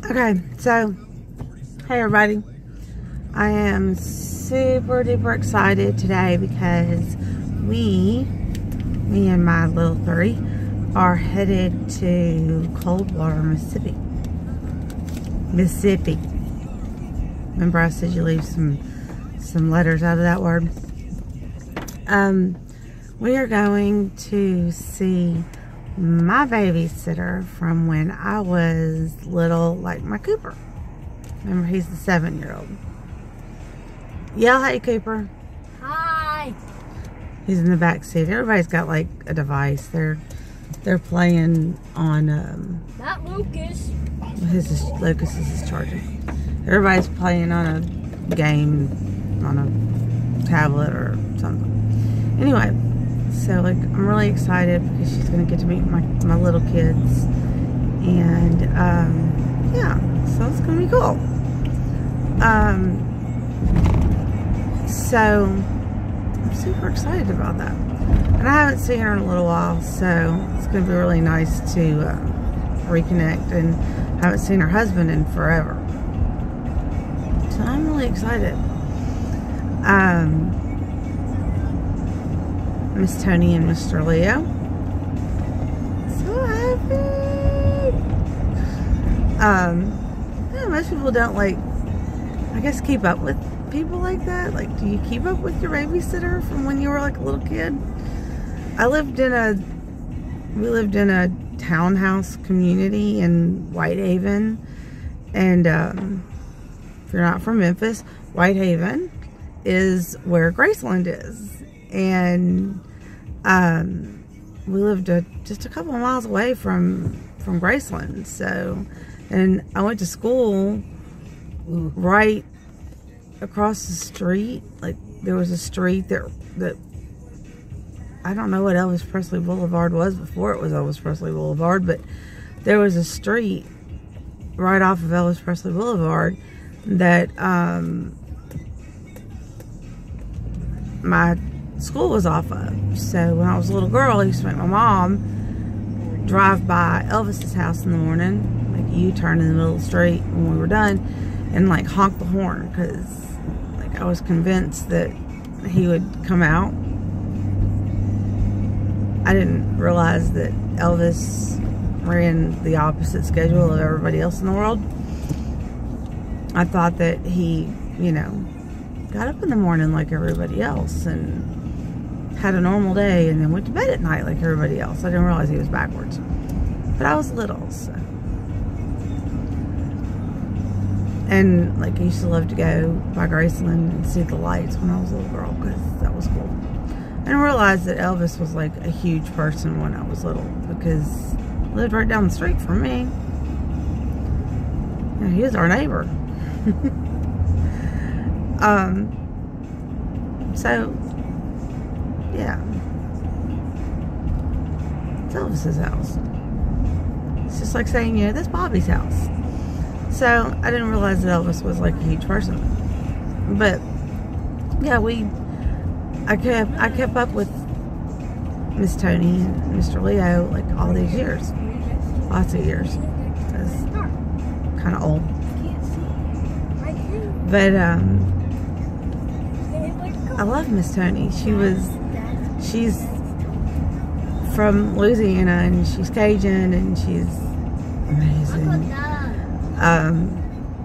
Okay, so, hey everybody. I am super duper excited today because me and my little three are headed to Coldwater, Mississippi. Remember I said you leave some letters out of that word? We are going to see my babysitter from when I was little, like my Cooper. Remember, he's the 7-year-old. Yell, hey Cooper. Hi. He's in the back seat. Everybody's got like a device. They're playing on Not Lucas. Lucas is charging. Everybody's playing on a game on a tablet or something. Anyway, so like I'm really excited because she's gonna get to meet my little kids, and yeah, so it's gonna be cool. So I'm super excited about that, and I haven't seen her in a little while, so it's gonna be really nice to reconnect, and I haven't seen her husband in forever, so I'm really excited. Miss Tony and Mr. Leo. So happy. Yeah, most people don't, like, I guess, keep up with people like that. Like, do you keep up with your babysitter from when you were like a little kid? We lived in a townhouse community in Whitehaven, and if you're not from Memphis, Whitehaven is where Graceland is, and we lived just a couple of miles away from Graceland. So, and I went to school right across the street. Like, there was a street that I don't know what Elvis Presley Boulevard was before it was Elvis Presley Boulevard, but there was a street right off of Elvis Presley Boulevard that my school was off of. So when I was a little girl, I used to make my mom drive by Elvis's house in the morning, make a U-turn in the middle of the street when we were done, and like honk the horn, because like I was convinced that he would come out. I didn't realize that Elvis ran the opposite schedule of everybody else in the world. I thought that he, you know, got up in the morning like everybody else and had a normal day and then went to bed at night like everybody else. I didn't realize he was backwards. But I was little, so. And like I used to love to go by Graceland and see the lights when I was a little girl, because that was cool. And I realized that Elvis was like a huge person when I was little, because he lived right down the street from me. And he was our neighbor. So yeah, it's Elvis's house. It's just like saying, you know, that's Bobby's house. So I didn't realize that Elvis was like a huge person. But yeah, I kept up with Miss Tony and Mr. Leo like all these years, lots of years. I was kind of old. But I love Miss Tony. She's from Louisiana, and she's Cajun, and she's amazing. I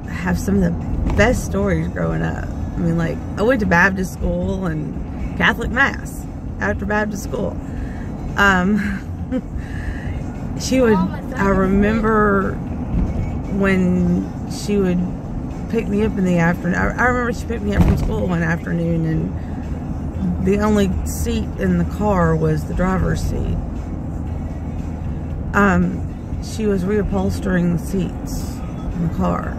have some of the best stories growing up. I mean, like, I went to Baptist school and Catholic Mass after Baptist school. I remember when she would pick me up in the afternoon. I remember she picked me up from school one afternoon, and the only seat in the car was the driver's seat. She was reupholstering the seats in the car.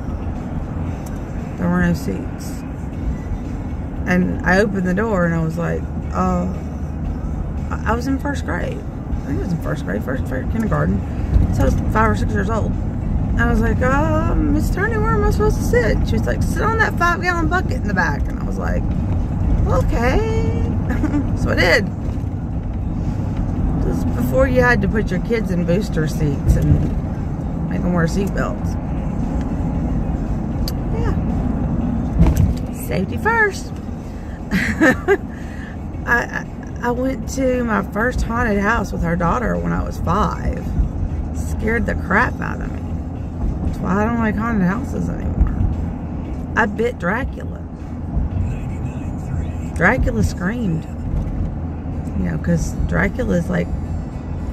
There were no seats. And I opened the door and I was like, I was in first grade. I think I was in first grade, kindergarten. So I was 5 or 6 years old. And I was like, Miss Tony, where am I supposed to sit? She was like, sit on that 5-gallon bucket in the back. And I was like, okay. So I did. This was before you had to put your kids in booster seats and make them wear seat belts. safety first. I went to my first haunted house with our daughter when I was 5. Scared the crap out of me. That's why I don't like haunted houses anymore. I bit Dracula. Dracula screamed. You know, because Dracula is like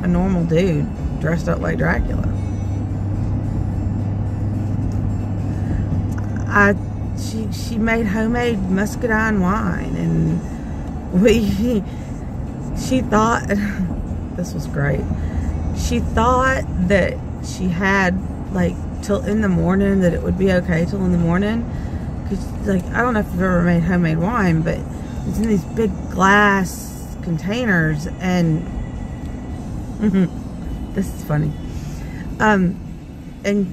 a normal dude dressed up like Dracula. She made homemade muscadine wine, and she thought, this was great, she thought that she had like till in the morning, that it would be okay till in the morning, because like, I don't know if you've ever made homemade wine, but it's in these big glass containers, and this is funny, and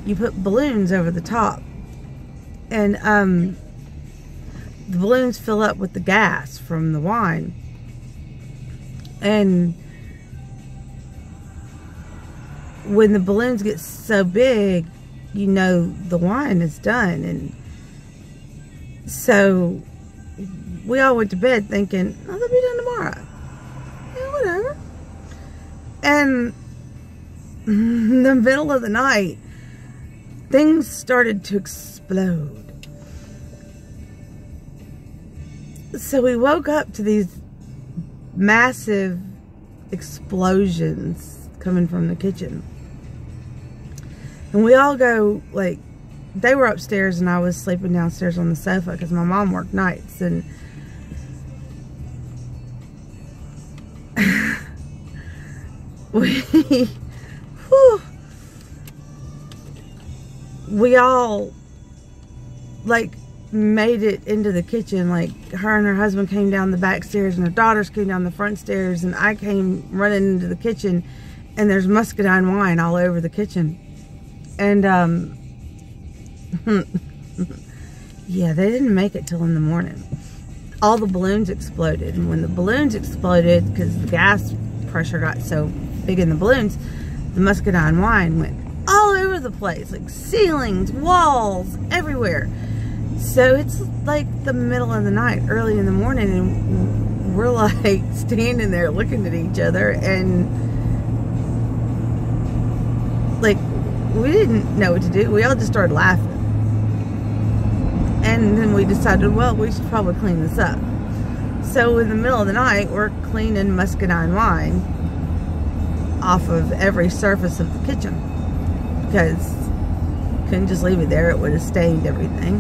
you put balloons over the top, and the balloons fill up with the gas from the wine, and when the balloons get so big, you know the wine is done. And so we all went to bed thinking, oh, they'll be done tomorrow. Yeah, whatever. And in the middle of the night, things started to explode. So we woke up to these massive explosions coming from the kitchen. And we all go, like, they were upstairs and I was sleeping downstairs on the sofa because my mom worked nights. And we all, like, made it into the kitchen. Like, her and her husband came down the back stairs and her daughters came down the front stairs, and I came running into the kitchen, and there's muscadine wine all over the kitchen. And yeah, they didn't make it till in the morning. All the balloons exploded, and when the balloons exploded, because the gas pressure got so big in the balloons, the muscadine wine went all over the place, like ceilings, walls, everywhere. So it's like the middle of the night, early in the morning, and we're like standing there looking at each other, and like, we didn't know what to do. We all just started laughing. And then we decided, well, we should probably clean this up. So in the middle of the night, we're cleaning muscadine wine off of every surface of the kitchen, because couldn't just leave it there. It would have stained everything.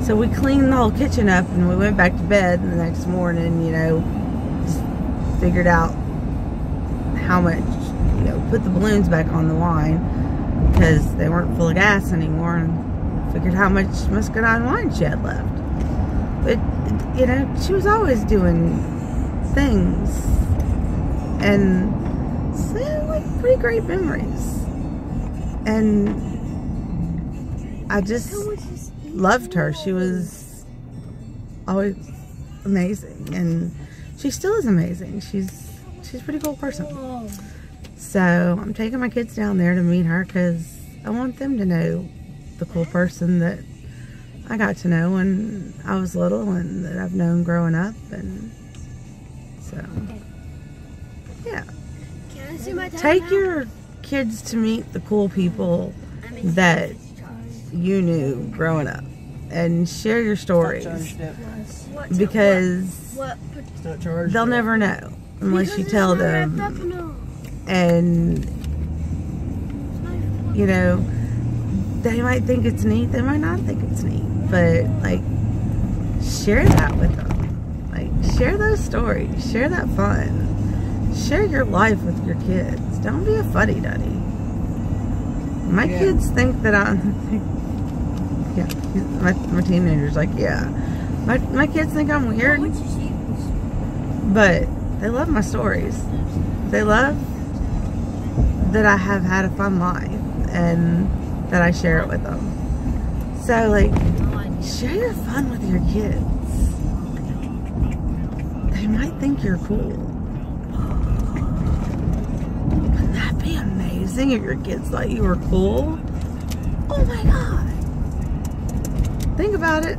So we cleaned the whole kitchen up, and we went back to bed, and the next morning, you know, just figured out how much, you know, put the balloons back on the wine because they weren't full of gas anymore, and figured how much muscadine wine she had left. But, you know, she was always doing things, and so, like, pretty great memories. And I just loved her. She was always amazing, and she still is amazing. She's a pretty cool person. So I'm taking my kids down there to meet her because I want them to know the cool person that I got to know when I was little, and that I've known growing up. And so, yeah, take your kids to meet the cool people that you knew growing up, and share your stories, because they'll never know unless you tell them. And you know, they might think it's neat, they might not think it's neat, but like, share that with them. Like, share those stories, share that fun, share your life with your kids. Don't be a fuddy-duddy. My kids think that I'm yeah, my teenager's like, yeah, my kids think I'm weird, but they love my stories. They love that I have had a fun life and that I share it with them. So, like, share your fun with your kids. They might think you're cool. Wouldn't that be amazing if your kids thought you were cool? Oh my God. Think about it.